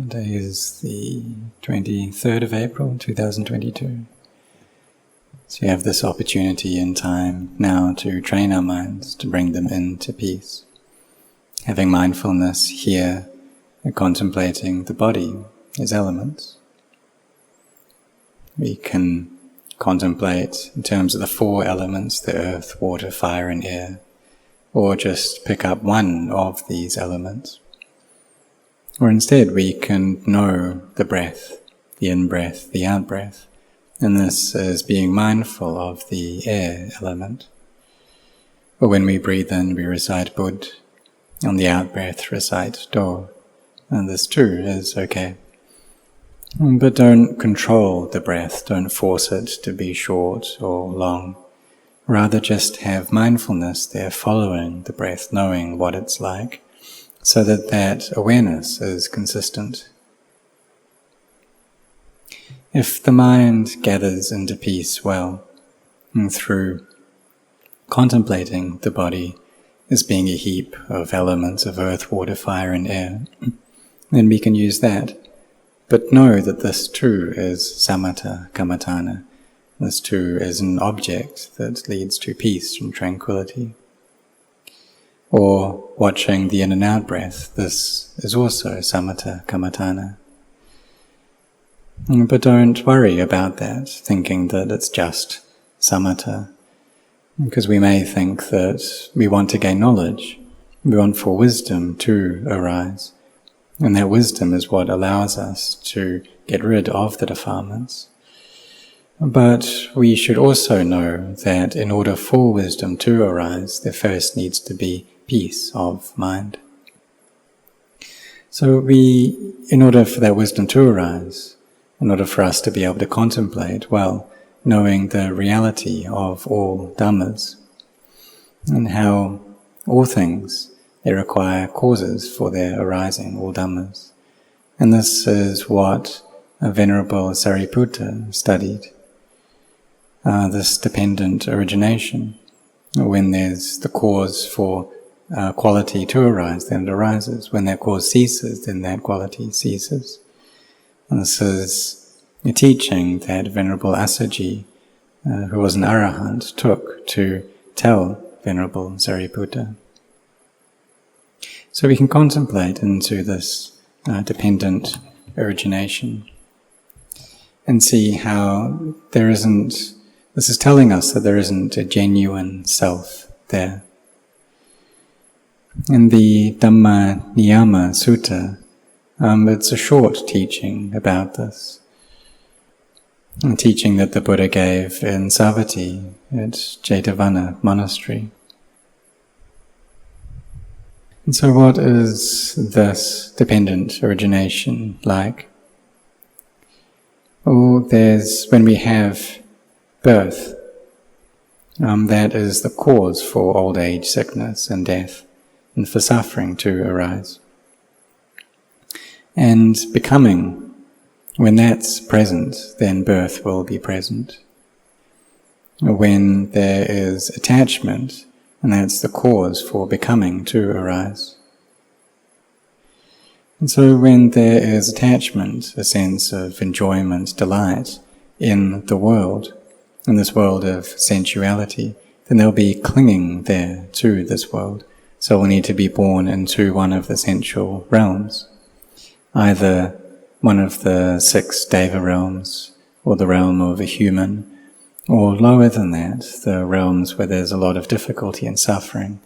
Today is the 23rd of April 2022. So we have this opportunity in time now to train our minds, to bring them into peace. Having mindfulness here and contemplating the body as elements. We can contemplate in terms of the four elements, the earth, water, fire and air, or just pick up one of these elements. Or instead we can know the breath, the in-breath, the out-breath, and this is being mindful of the air element. Or when we breathe in, we recite Bud, on the out-breath recite Do, and this too is okay. But don't control the breath, don't force it to be short or long. Rather just have mindfulness there following the breath, knowing what it's like, so that that awareness is consistent. If the mind gathers into peace well, and through contemplating the body as being a heap of elements of earth, water, fire and air, then we can use that. But know that this too is samatha kammatthana. This too is an object that leads to peace and tranquility. Or watching the in and out breath, this is also samatha kammatthana. But don't worry about that, thinking that it's just samatha, because we may think that we want to gain knowledge, we want for wisdom to arise, and that wisdom is what allows us to get rid of the defilements. But we should also know that in order for wisdom to arise, there first needs to be peace of mind. So in order for that wisdom to arise, in order for us to be able to contemplate, well, knowing the reality of all Dhammas, and how all things, they require causes for their arising, all Dhammas. And this is what Venerable Sariputta studied, this dependent origination. When there's the cause for quality to arise, then it arises. When that cause ceases, then that quality ceases. And this is a teaching that Venerable Assaji, who was an arahant, took to tell Venerable Sariputta. So we can contemplate into this dependent origination and see how this is telling us that there isn't a genuine self there. In the Dhamma Niyama Sutta, it's a short teaching about this. A teaching that the Buddha gave in Savatthi at Jetavana Monastery. And so what is this dependent origination like? Oh, when we have birth, that is the cause for old age, sickness and death, and for suffering to arise. And becoming, when that's present, then birth will be present. When there is attachment, and that's the cause for becoming to arise. And so when there is attachment, a sense of enjoyment, delight in the world, in this world of sensuality, then there'll be clinging there to this world. So we'll need to be born into one of the sensual realms, either one of the 6 deva realms, or the realm of a human, or lower than that, the realms where there's a lot of difficulty and suffering,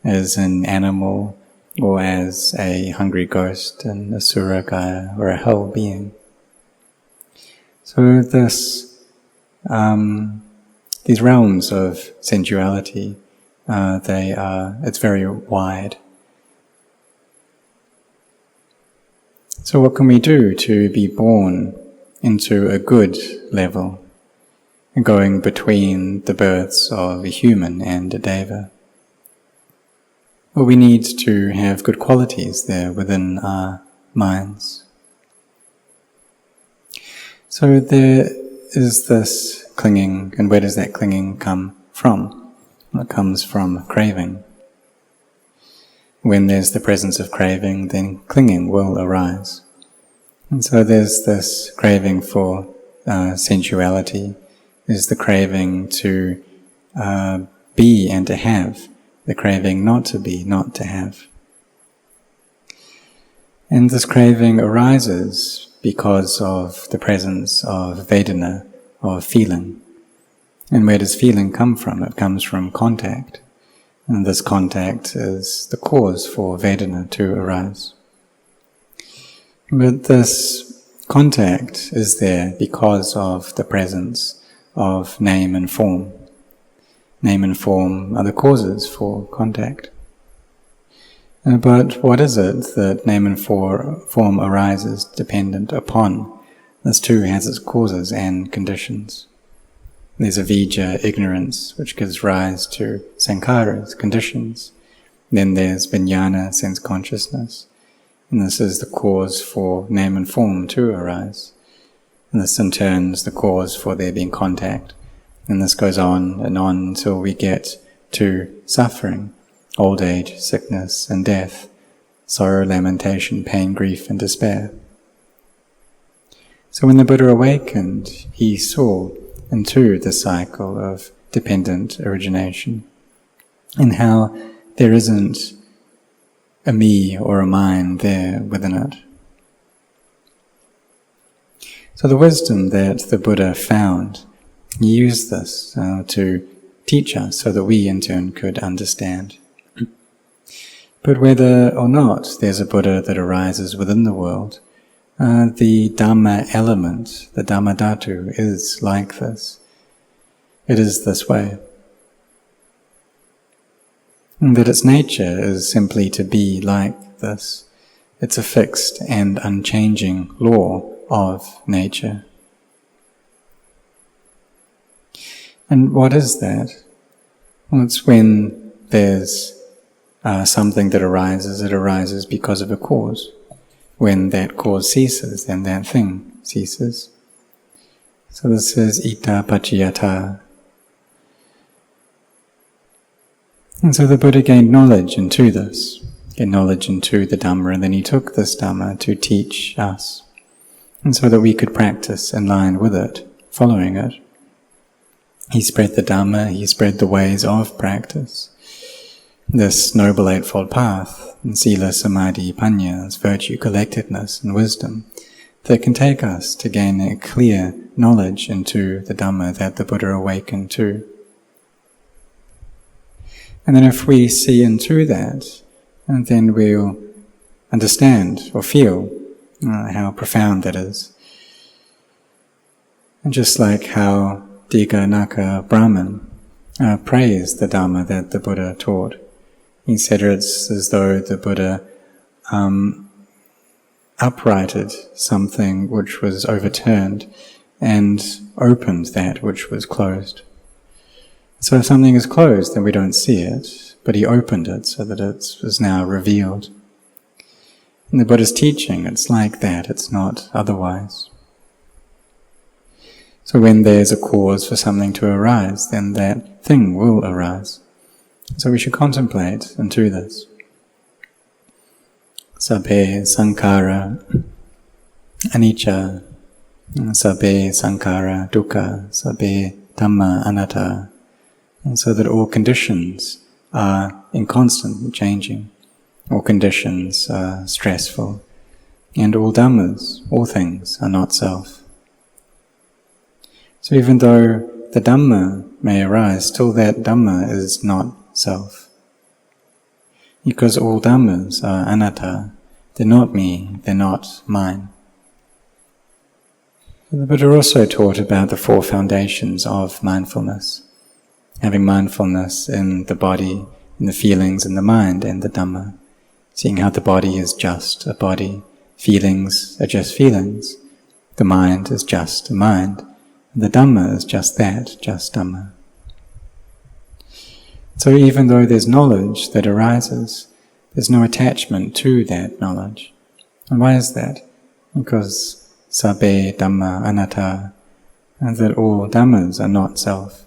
as an animal, or as a hungry ghost, an asura kaya, or a hell being. So these realms of sensuality, it's very wide. So what can we do to be born into a good level, going between the births of a human and a deva? Well, we need to have good qualities there within our minds. So there is this clinging, and where does that clinging come from? Well, it comes from craving. When there's the presence of craving, then clinging will arise. And so there's this craving for sensuality, there's the craving to be and to have, the craving not to be, not to have. And this craving arises because of the presence of Vedana, of feeling. And where does feeling come from? It comes from contact. And this contact is the cause for Vedana to arise. But this contact is there because of the presence of name and form. Name and form are the causes for contact. But what is it that name and form arises dependent upon? This too has its causes and conditions. There's avijja, ignorance, which gives rise to sankharas, conditions. Then there's vijnana, sense consciousness. And this is the cause for name and form to arise. And this in turn is the cause for there being contact. And this goes on until we get to suffering, old age, sickness and death, sorrow, lamentation, pain, grief and despair. So when the Buddha awakened, he saw into the cycle of dependent origination, and how there isn't a me or a mine there within it. So the wisdom that the Buddha found, he used this to teach us so that we in turn could understand. But whether or not there's a Buddha that arises within the world, the Dhamma element, the Dhamma dhatu, is like this. It is this way. And that its nature is simply to be like this. It's a fixed and unchanging law of nature. And what is that? Well, it's when there's something that arises, it arises because of a cause. When that cause ceases, then that thing ceases. So this is ita paccayata. And so the Buddha gained knowledge into this, gained knowledge into the Dhamma, and then he took this Dhamma to teach us, and so that we could practice in line with it, following it. He spread the Dhamma, he spread the ways of practice. This Noble Eightfold Path, Sila, Samadhi, Panya, virtue, collectedness and wisdom, that can take us to gain a clear knowledge into the Dhamma that the Buddha awakened to. And then if we see into that, and then we'll understand or feel how profound that is. And just like how Dighanaka Brahman praised the Dhamma that the Buddha taught. He said it's as though the Buddha uprighted something which was overturned and opened that which was closed. So if something is closed, then we don't see it, but he opened it so that it was now revealed. In the Buddha's teaching, it's like that, it's not otherwise. So when there's a cause for something to arise, then that thing will arise. So we should contemplate into this. Sabbe sankhara anicca, sabbe sankhara dukkha, sabbe dhamma anatta. And so that all conditions are in constant changing, all conditions are stressful, and all dhammas, all things, are not self. So even though the Dhamma may arise, still that Dhamma is not self. Because all Dhammas are anatta, they're not me, they're not mine. And the Buddha also taught about the four foundations of mindfulness. Having mindfulness in the body, in the feelings, in the mind, and the Dhamma. Seeing how the body is just a body, feelings are just feelings, the mind is just a mind, and the Dhamma is just that, just Dhamma. So even though there's knowledge that arises, there's no attachment to that knowledge. And why is that? Because sabbe dhamma anatta, and that all dhammas are not self.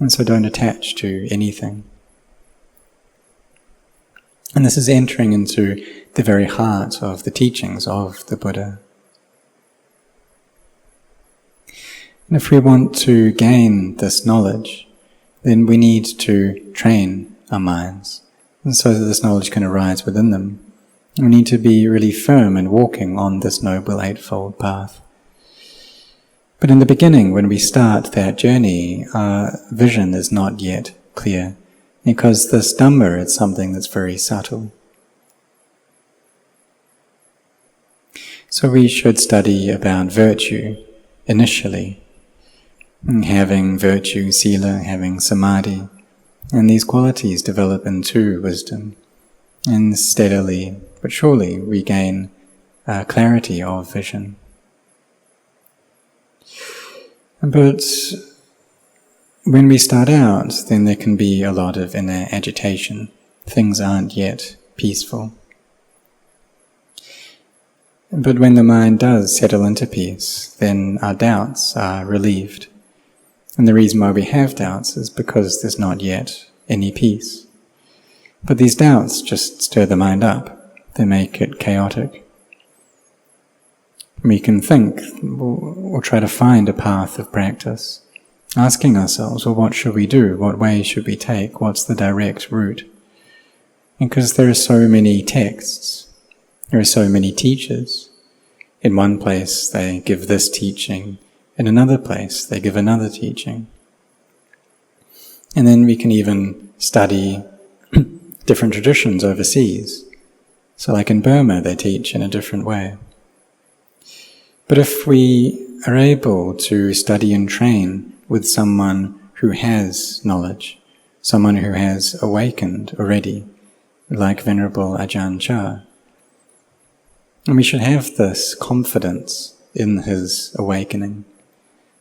And so don't attach to anything. And this is entering into the very heart of the teachings of the Buddha. And if we want to gain this knowledge, then we need to train our minds, and so that this knowledge can arise within them. We need to be really firm in walking on this Noble Eightfold Path. But in the beginning, when we start that journey, our vision is not yet clear, because this Dhamma is something that's very subtle. So we should study about virtue initially, having virtue, sila, having samadhi, and these qualities develop into wisdom, and steadily but surely we gain clarity of vision. But when we start out, then there can be a lot of inner agitation. Things aren't yet peaceful. But when the mind does settle into peace, then our doubts are relieved. And the reason why we have doubts is because there's not yet any peace. But these doubts just stir the mind up. They make it chaotic. We can think or try to find a path of practice, asking ourselves, well, what should we do? What way should we take? What's the direct route? Because there are so many texts, there are so many teachers. In one place they give this teaching, in another place they give another teaching. And then we can even study different traditions overseas. So like in Burma, they teach in a different way. But if we are able to study and train with someone who has knowledge, someone who has awakened already, like Venerable Ajahn Chah, and we should have this confidence in his awakening,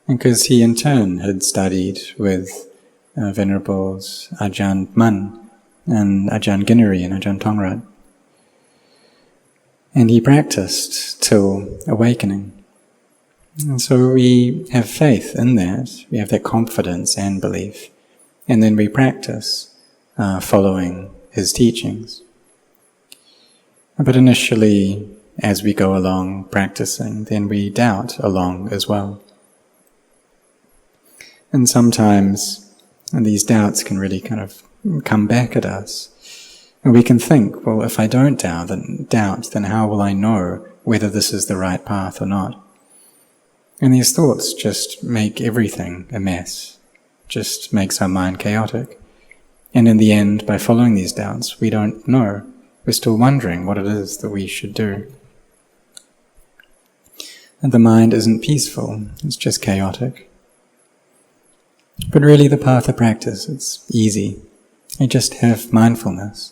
because he in turn had studied with Venerables Ajahn Man and Ajahn Ginari and Ajahn Tongrat. And he practiced till awakening. And so we have faith in that, we have that confidence and belief, and then we practice following his teachings. But initially, as we go along practicing, then we doubt along as well. And sometimes these doubts can really kind of come back at us. And we can think, well, if I don't doubt, then how will I know whether this is the right path or not? And these thoughts just make everything a mess, just makes our mind chaotic. And in the end, by following these doubts, we don't know. We're still wondering what it is that we should do. And the mind isn't peaceful, it's just chaotic. But really the path of practice, it's easy. You just have mindfulness,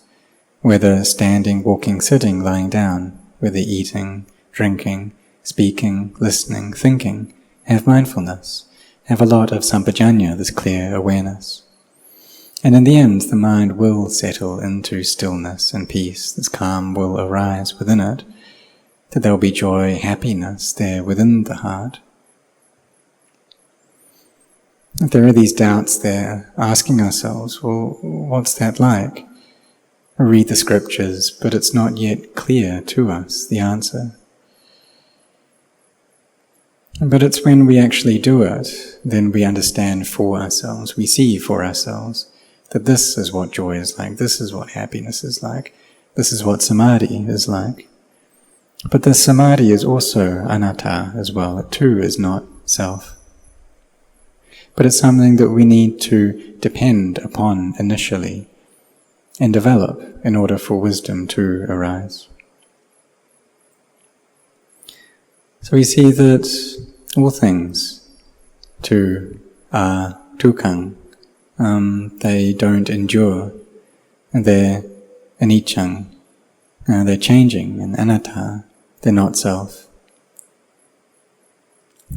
whether standing, walking, sitting, lying down, whether eating, drinking, speaking, listening, thinking, have mindfulness, have a lot of sampajanya, this clear awareness. And in the end, the mind will settle into stillness and peace, this calm will arise within it, that there will be joy, happiness there within the heart. If there are these doubts there, asking ourselves, well, what's that like? We read the scriptures, but it's not yet clear to us, the answer. But it's when we actually do it, then we understand for ourselves, we see for ourselves, that this is what joy is like, this is what happiness is like, this is what samadhi is like. But the samadhi is also anatta as well, it too is not self. But it's something that we need to depend upon initially and develop in order for wisdom to arise. So we see that all things too are dukkhaṃ, they don't endure, they're aniccaṃ, they're changing, and anatta, they're not self.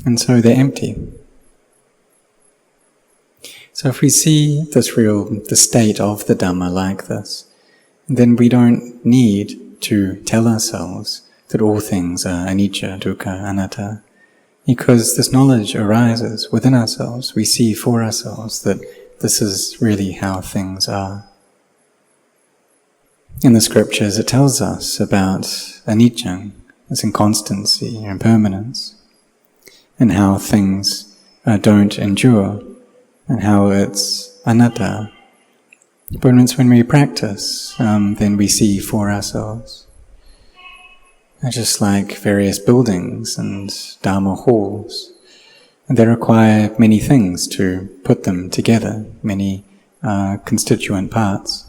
And so they're empty. So if we see the state of the Dhamma like this, then we don't need to tell ourselves that all things are anicca, dukkha, anatta, because this knowledge arises within ourselves. We see for ourselves that this is really how things are. In the scriptures it tells us about aniccaṃ, its inconstancy, impermanence, and how things don't endure, and how it's anatta. But it's when we practice, then we see for ourselves. Just like various buildings and dharma halls, they require many things to put them together, many constituent parts.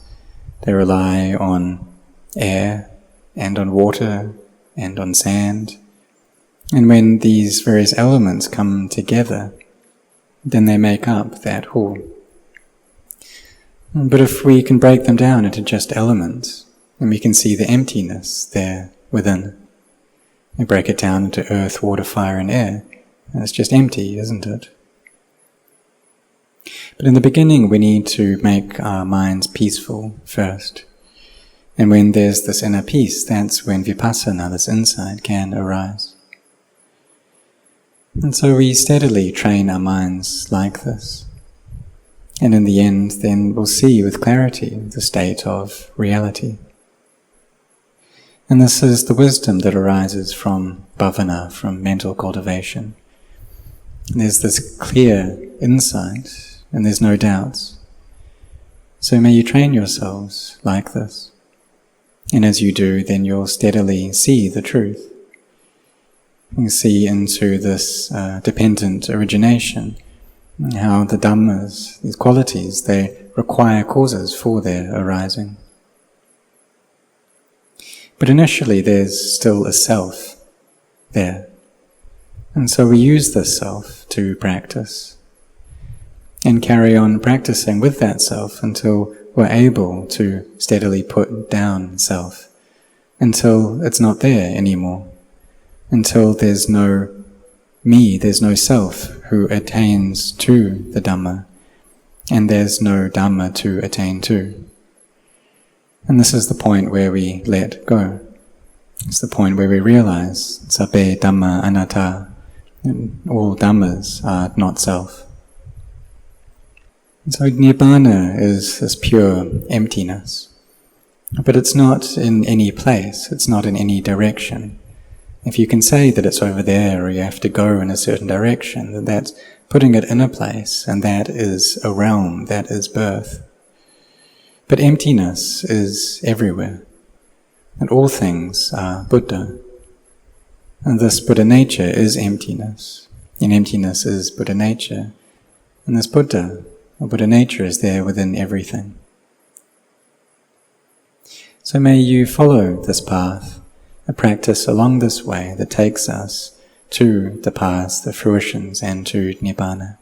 They rely on air, and on water, and on sand. And when these various elements come together, then they make up that whole. But if we can break them down into just elements, then we can see the emptiness there within. We break it down into earth, water, fire, and air, and it's just empty, isn't it? But in the beginning, we need to make our minds peaceful first. And when there's this inner peace, that's when vipassana, this insight, can arise. And so we steadily train our minds like this. And in the end, then we'll see with clarity the state of reality. And this is the wisdom that arises from bhavana, from mental cultivation. And there's this clear insight, and there's no doubts. So may you train yourselves like this. And as you do, then you'll steadily see the truth. You see into this dependent origination, how the Dhammas, these qualities, they require causes for their arising. But initially there's still a self there. And so we use this self to practice and carry on practicing with that self until we're able to steadily put down self, until it's not there anymore, until there's no me, there's no self who attains to the Dhamma, and there's no Dhamma to attain to. And this is the point where we let go. It's the point where we realize sabbe Dhamma anatta, and all Dhammas are not self. And so Nibbana is this pure emptiness. But it's not in any place, it's not in any direction. If you can say that it's over there, or you have to go in a certain direction, then that's putting it in a place, and that is a realm, that is birth. But emptiness is everywhere, and all things are Buddha. And this Buddha nature is emptiness, and emptiness is Buddha nature, and this Buddha, or Buddha nature, is there within everything. So may you follow this path, a practice along this way that takes us to the paths, the fruitions, and to Nibbana.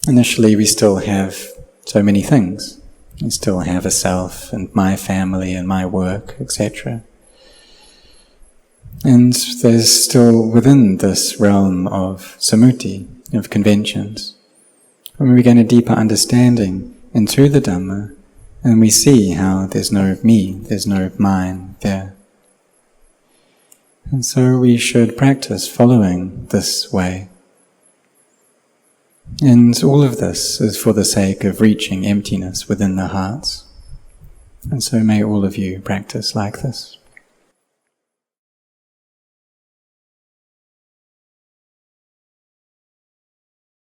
Initially we still have so many things. We still have a self, and my family, and my work, etc. And there's still within this realm of sammuti, of conventions. When we gain a deeper understanding into the Dhamma, and we see how there's no me, there's no mine there. And so we should practice following this way. And all of this is for the sake of reaching emptiness within the hearts. And so may all of you practice like this.